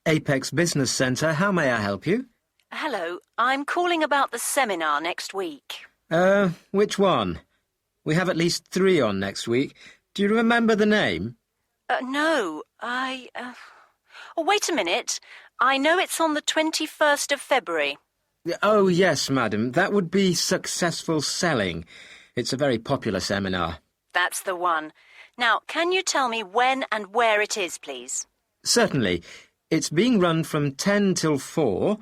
Apex Business Centre. How may I help you? Hello, I'm calling about the seminar next week. Which one? We have at least 3 on next week. Do you remember the name? No, Oh, wait a minute. I know it's on the 21st of February. Oh, yes, madam. That would be Successful Selling. It's a very popular seminar. That's the one. Now, can you tell me when and where it is, please? Certainly. It's being run from 10 till 4,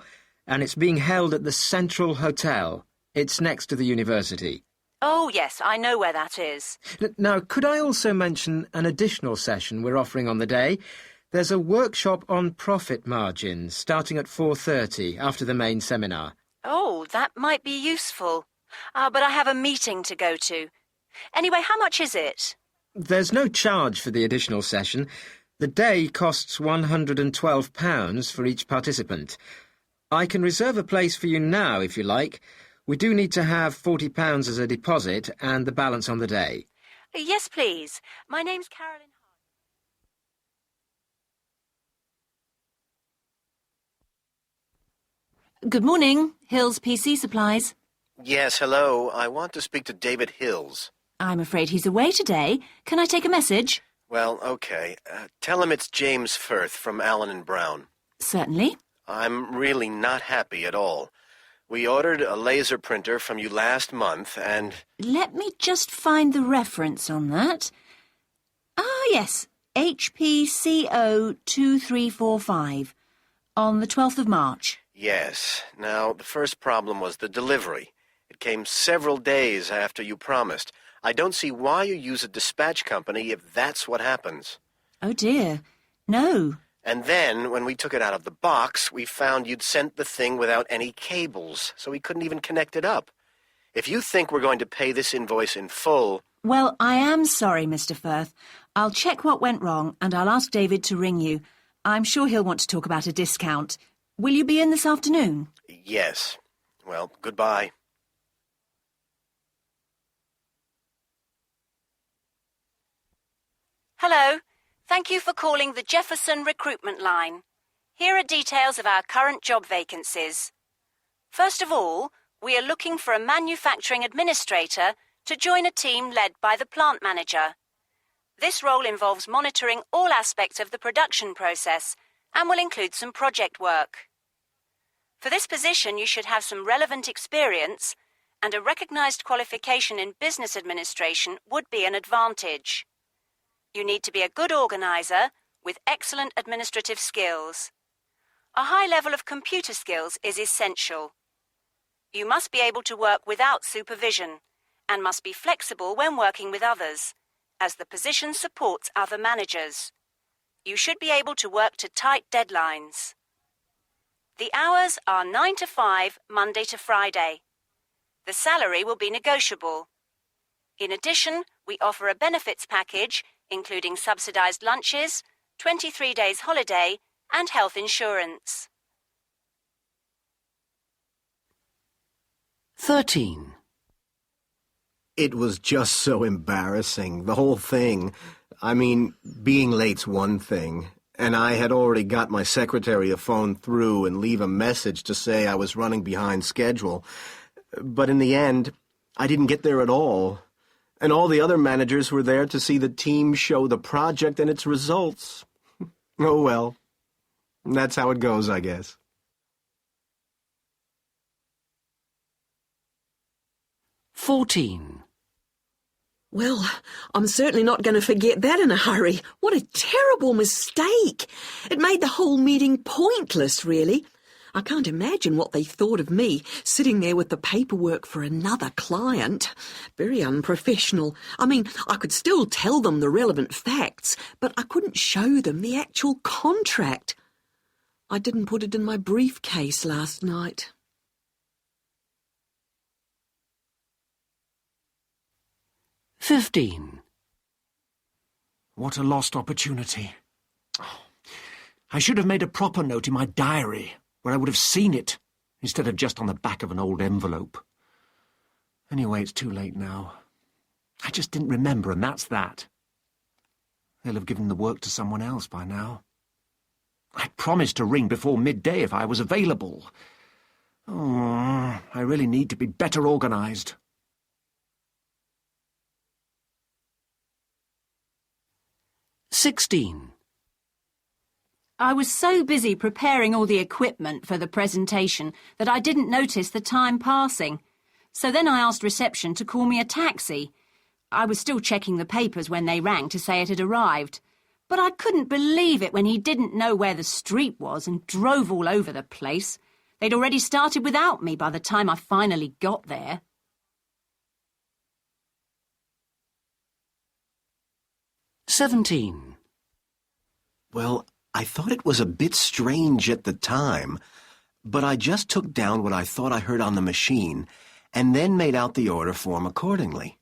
and it's being held at the Central Hotel. It's next to the university. Oh, yes, I know where that is. Now, could I also mention an additional session we're offering on the day? There's a workshop on profit margins starting at 4:30 after the main seminar. Oh, that might be useful. But I have a meeting to go to. Anyway, how much is it? There's no charge for the additional session. The day costs £112 for each participant. I can reserve a place for you now, if you like. We do need to have £40 as a deposit and the balance on the day. Yes, please. My name's Carolyn. Good morning, Hills PC Supplies. Yes, hello. I want to speak to David Hills. I'm afraid he's away today. Can I take a message? Well, okay. Tell him it's James Firth from Allen & Brown. Certainly. I'm really not happy at all. We ordered a laser printer from you last month and... Let me just find the reference on that. Ah, yes. HPCO 2345 on the 12th of March. Yes. Now, the first problem was the delivery. It came several days after you promised. I don't see why you use a dispatch company if that's what happens. Oh, dear. No. And then, when we took it out of the box, we found you'd sent the thing without any cables, so we couldn't even connect it up. If you think we're going to pay this invoice in full... Well, I am sorry, Mr. Firth. I'll check what went wrong, and I'll ask David to ring you. I'm sure he'll want to talk about a discount. Will you be in this afternoon? Yes. Well, goodbye. Hello. Thank you for calling the Jefferson Recruitment Line. Here are details of our current job vacancies. First of all, we are looking for a manufacturing administrator to join a team led by the plant manager. This role involves monitoring all aspects of the production process and will include some project work. For this position, you should have some relevant experience, and a recognised qualification in business administration would be an advantage. You need to be a good organiser with excellent administrative skills. A high level of computer skills is essential. You must be able to work without supervision and must be flexible when working with others, as the position supports other managers. You should be able to work to tight deadlines. The hours are 9 to 5, Monday to Friday. The salary will be negotiable. In addition, we offer a benefits package including subsidised lunches, 23 days holiday and health insurance. 13. It was just so embarrassing, the whole thing. I mean, being late's one thing, and I had already got my secretary to phone through and leave a message to say I was running behind schedule. But in the end, I didn't get there at all. And all the other managers were there to see the team show the project and its results. Oh well, that's how it goes, I guess. 14. Well, I'm certainly not going to forget that in a hurry. What a terrible mistake. It made the whole meeting pointless, really. I can't imagine what they thought of me, sitting there with the paperwork for another client. Very unprofessional. I mean, I could still tell them the relevant facts, but I couldn't show them the actual contract. I didn't put it in my briefcase last night. 15. What a lost opportunity. Oh, I should have made a proper note in my diary, where I would have seen it, instead of just on the back of an old envelope. Anyway, it's too late now. I just didn't remember, and that's that. They'll have given the work to someone else by now. I promised to ring before midday if I was available. Oh, I really need to be better organised. 16. I was so busy preparing all the equipment for the presentation that I didn't notice the time passing. So then I asked reception to call me a taxi. I was still checking the papers when they rang to say it had arrived. But I couldn't believe it when he didn't know where the street was and drove all over the place. They'd already started without me by the time I finally got there. 17. Well, I thought it was a bit strange at the time, but I just took down what I thought I heard on the machine and then made out the order form accordingly.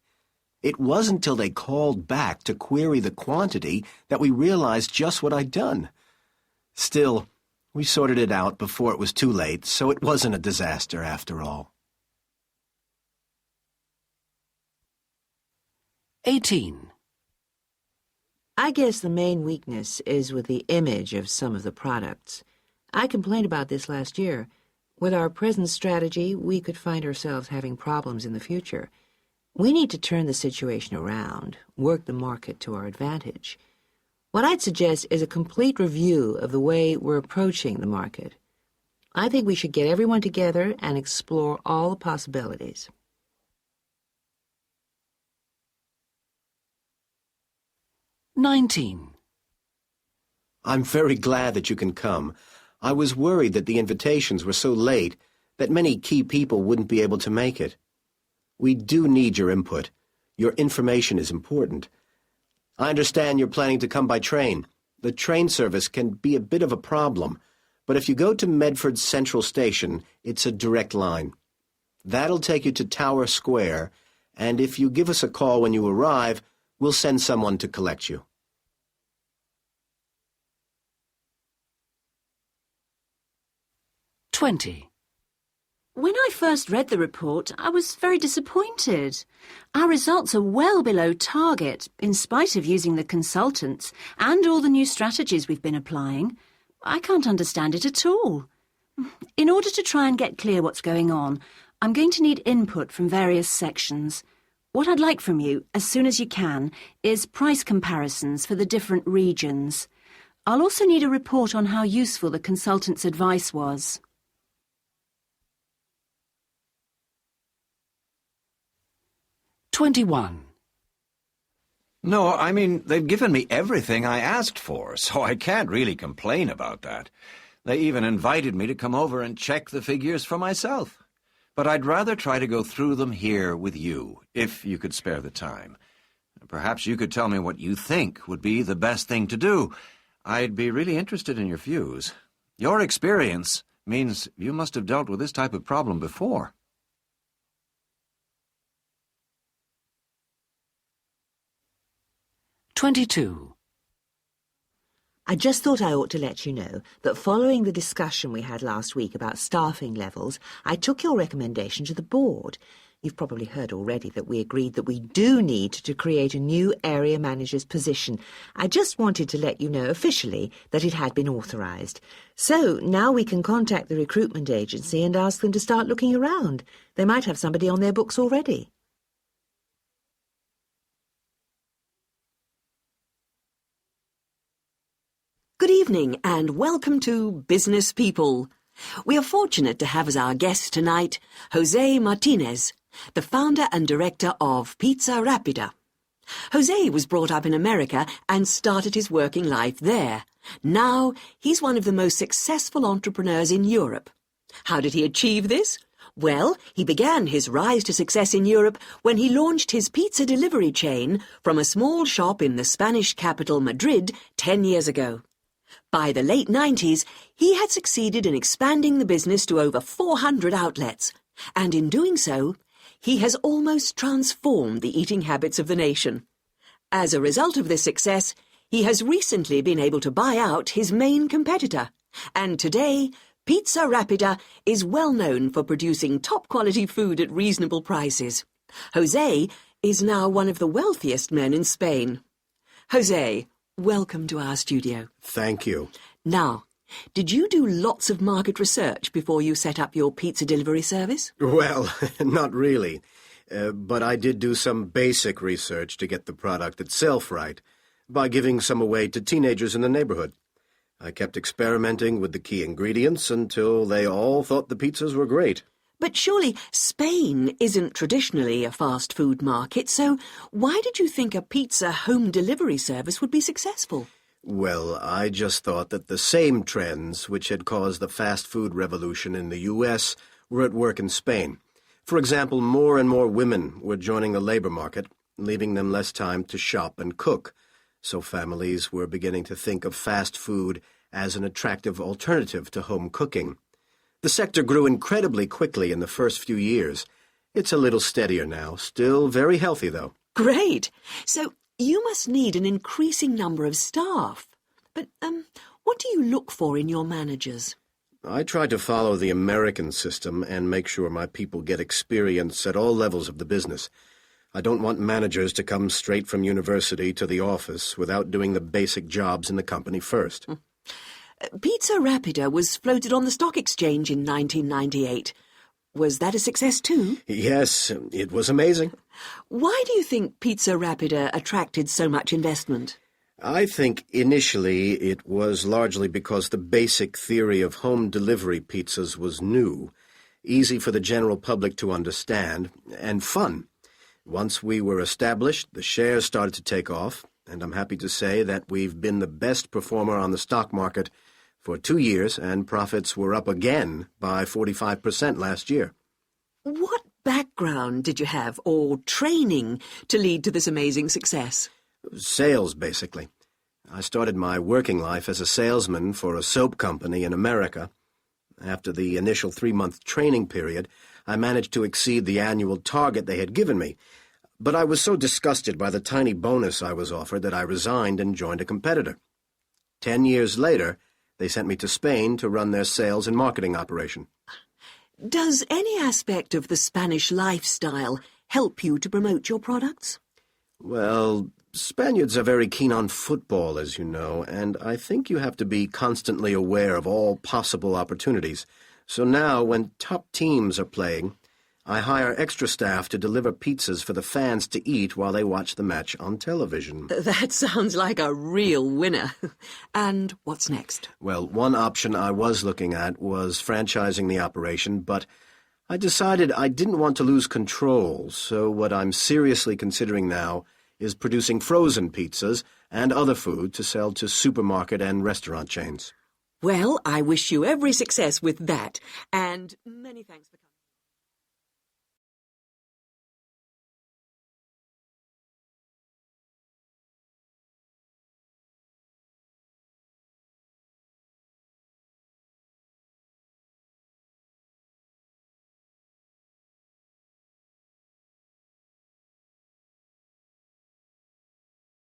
It wasn't until they called back to query the quantity that we realized just what I'd done. Still, we sorted it out before it was too late, so it wasn't a disaster after all. 18. I guess the main weakness is with the image of some of the products. I complained about this last year. With our present strategy, we could find ourselves having problems in the future. We need to turn the situation around, work the market to our advantage. What I'd suggest is a complete review of the way we're approaching the market. I think we should get everyone together and explore all the possibilities. 19. I'm very glad that you can come. I was worried that the invitations were so late that many key people wouldn't be able to make it. We do need your input. Your information is important. I understand you're planning to come by train. The train service can be a bit of a problem, but if you go to Medford Central Station, it's a direct line. That'll take you to Tower Square, and if you give us a call when you arrive, we'll send someone to collect you. 20. When I first read the report, I was very disappointed. Our results are well below target, in spite of using the consultants and all the new strategies we've been applying. I can't understand it at all. In order to try and get clear what's going on, I'm going to need input from various sections. What I'd like from you, as soon as you can, is price comparisons for the different regions. I'll also need a report on how useful the consultant's advice was. 21. No, I mean, they've given me everything I asked for, so I can't really complain about that. They even invited me to come over and check the figures for myself. But I'd rather try to go through them here with you, if you could spare the time. Perhaps you could tell me what you think would be the best thing to do. I'd be really interested in your views. Your experience means you must have dealt with this type of problem before. 22. I just thought I ought to let you know that following the discussion we had last week about staffing levels, I took your recommendation to the board. You've probably heard already that we agreed that we do need to create a new area manager's position. I just wanted to let you know officially that it had been authorised. So now we can contact the recruitment agency and ask them to start looking around. They might have somebody on their books already. Good evening and welcome to Business People. We are fortunate to have as our guest tonight Jose Martinez, the founder and director of Pizza Rapida. Jose was brought up in America and started his working life there. Now he's one of the most successful entrepreneurs in Europe. How did he achieve this? Well, he began his rise to success in Europe when he launched his pizza delivery chain from a small shop in the Spanish capital Madrid 10 years ago. By the late 90s, he had succeeded in expanding the business to over 400 outlets, and in doing so, he has almost transformed the eating habits of the nation. As a result of this success, he has recently been able to buy out his main competitor, and today, Pizza Rapida is well known for producing top-quality food at reasonable prices. Jose is now one of the wealthiest men in Spain. Jose, welcome to our studio. Thank you. Now, Did you do lots of market research before you set up your pizza delivery service? Well, not really. But I did do some basic research to get the product itself right, by giving some away to teenagers in the neighborhood. I kept experimenting with the key ingredients until they all thought the pizzas were great. But surely Spain isn't traditionally a fast food market, so why did you think a pizza home delivery service would be successful? Well, I just thought that the same trends which had caused the fast food revolution in the U.S. were at work in Spain. For example, more and more women were joining the labor market, leaving them less time to shop and cook. So families were beginning to think of fast food as an attractive alternative to home cooking. The sector grew incredibly quickly in the first few years. It's a little steadier now, still very healthy, though. Great! So you must need an increasing number of staff. But, what do you look for in your managers? I try to follow the American system and make sure my people get experience at all levels of the business. I don't want managers to come straight from university to the office without doing the basic jobs in the company first. Pizza Rapida was floated on the stock exchange in 1998. Was that a success too? Yes, it was amazing. Why do you think Pizza Rapida attracted so much investment? I think initially it was largely because the basic theory of home delivery pizzas was new, easy for the general public to understand, and fun. Once we were established, the shares started to take off, and I'm happy to say that we've been the best performer on the stock market for 2 years, and profits were up again by 45% last year. What background did you have, or training, to lead to this amazing success? Sales, basically. I started my working life as a salesman for a soap company in America. After the initial 3-month training period, I managed to exceed the annual target they had given me. But I was so disgusted by the tiny bonus I was offered that I resigned and joined a competitor. 10 years later, they sent me to Spain to run their sales and marketing operation. Does any aspect of the Spanish lifestyle help you to promote your products? Well, Spaniards are very keen on football, as you know, and I think you have to be constantly aware of all possible opportunities. So now, when top teams are playing, I hire extra staff to deliver pizzas for the fans to eat while they watch the match on television. That sounds like a real winner. And what's next? Well, one option I was looking at was franchising the operation, but I decided I didn't want to lose control, so what I'm seriously considering now is producing frozen pizzas and other food to sell to supermarket and restaurant chains. Well, I wish you every success with that, and many thanks for coming.